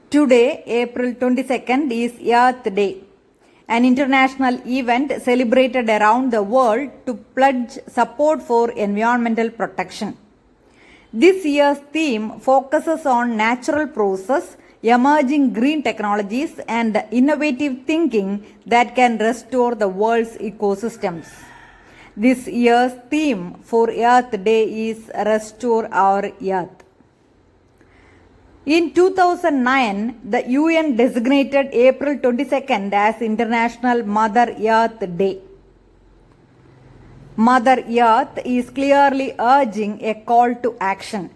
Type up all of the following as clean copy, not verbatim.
Today, April 22nd, is Earth Day, an international event celebrated around the world to pledge support for environmental protection. This year's theme focuses on natural process, emerging green technologies, and innovative thinking that can restore the world's ecosystems. This year's theme for Earth Day is Restore Our Earth. In 2009, the UN designated April 22nd as International Mother Earth Day. Mother Earth is clearly urging a call to action.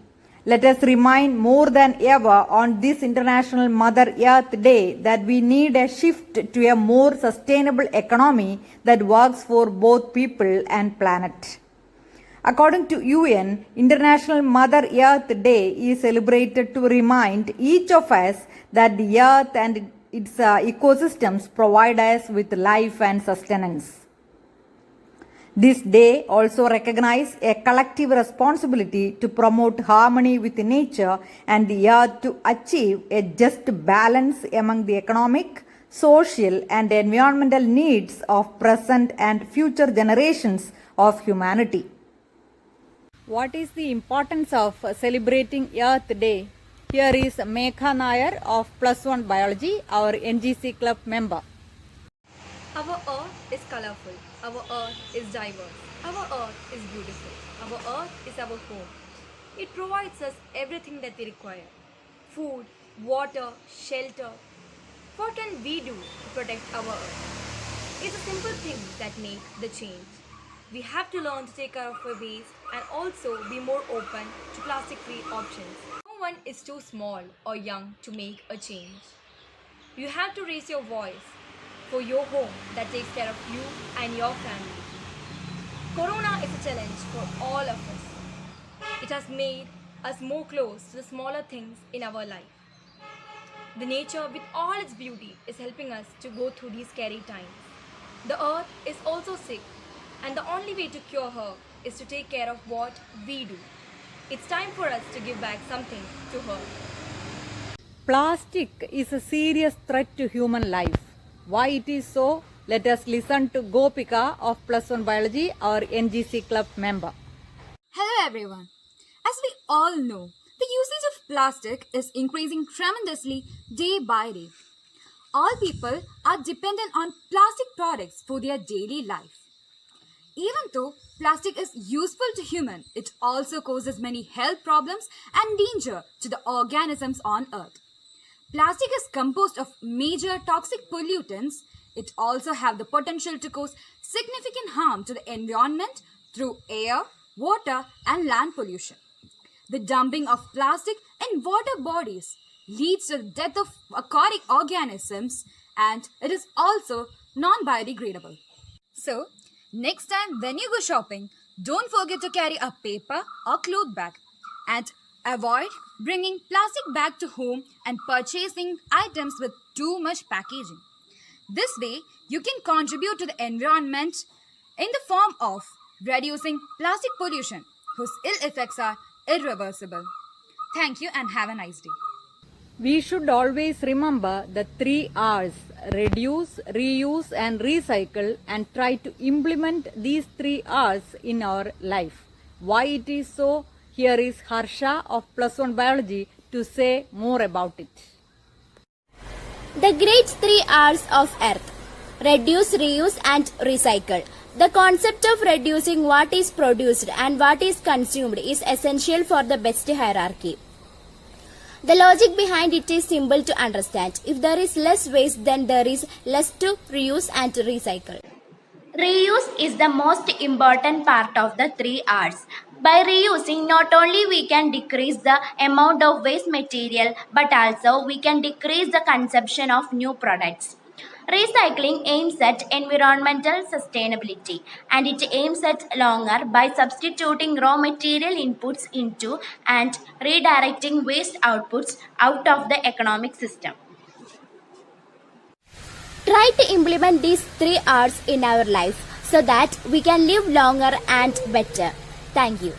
Let us remind more than ever on this International Mother Earth Day that we need a shift to a more sustainable economy that works for both people and planet. According to UN, International Mother Earth Day is celebrated to remind each of us that the earth and its ecosystems provide us with life and sustenance. This day also recognizes a collective responsibility to promote harmony with nature and the earth to achieve a just balance among the economic, social, and environmental needs of present and future generations of humanity. What is the importance of celebrating Earth Day? Here is Megha Nair of Plus One Biology, our NGC club member. Our earth is colorful, our earth is diverse, our earth is beautiful, our earth is our home. It provides us everything that we require: food, water, shelter. What can we do to protect our earth? It's a simple thing that makes the change. We have to learn to take care of our waste and also be more open to plastic-free options. No one is too small or young to make a change. You have to raise your voice for your home that takes care of you and your family. Corona is a challenge for all of us. It has made us more close to the smaller things in our life. The nature with all its beauty is helping us to go through these scary times. The earth is also sick, and the only way to cure her is to take care of what we do. It's time for us to give back something to her. Plastic is a serious threat to human life. Why it is so? Let us listen to Gopika of Plus One Biology, our NGC club member. Hello everyone. As we all know, the usage of plastic is increasing tremendously day by day. All people are dependent on plastic products for their daily life. Even though plastic is useful to humans, it also causes many health problems and danger to the organisms on Earth. Plastic is composed of major toxic pollutants. It also has the potential to cause significant harm to the environment through air, water, and land pollution. The dumping of plastic in water bodies leads to the death of aquatic organisms, and it is also non-biodegradable. So, next time when you go shopping, don't forget to carry a paper or cloth bag, and avoid bringing plastic back to home and purchasing items with too much packaging. This way, you can contribute to the environment in the form of reducing plastic pollution, whose ill effects are irreversible. Thank you and have a nice day. We should always remember the 3 R's: reduce, reuse, and recycle, and try to implement these 3 R's in our life. Why it is so? Here is Harsha of Plus One Biology to say more about it. The great 3 R's of Earth: reduce, reuse, and recycle. The concept of reducing what is produced and what is consumed is essential for the best hierarchy. The logic behind it is simple to understand. If there is less waste, then there is less to reuse and recycle. Reuse is the most important part of the 3 R's. By reusing, not only we can decrease the amount of waste material, but also we can decrease the consumption of new products. Recycling aims at environmental sustainability, and it aims at longer by substituting raw material inputs into and redirecting waste outputs out of the economic system. Try to implement these 3 R's in our life so that we can live longer and better. Thank you.